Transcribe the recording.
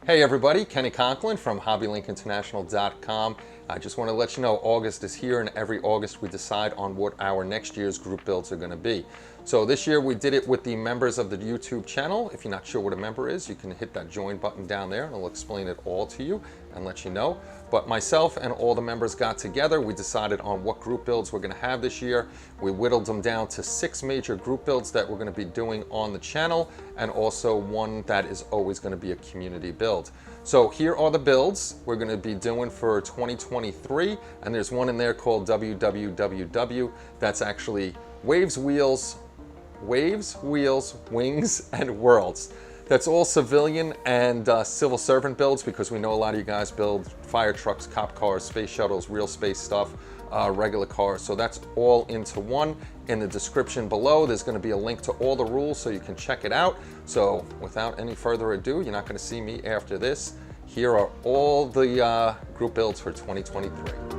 Hey everybody, Kenny Conklin from HobbyLinkInternational.com. I just want to let you know August is here, and every August we decide on what our next year's group builds are going to be. So this year we did it with the members of the YouTube channel. If you're not sure what a member is, you can hit that join button down there and I'll explain it all to you and let you know. But myself and all the members got together. We decided on what group builds we're going to have this year. We whittled them down to 6 major group builds that we're going to be doing on the channel, and also one that is always going to be a community build. So here are the builds we're going to be doing for 2023, and there's one in there called WWWW. That's actually Waves, Wheels, Wings, and Worlds. That's all civilian and civil servant builds, because we know a lot of you guys build fire trucks, cop cars, space shuttles, real space stuff, regular cars. So that's all into one. In the description below, there's going to be a link to all the rules so you can check it out. So without any further ado, you're not going to see me after this. Here are all the group builds for 2023.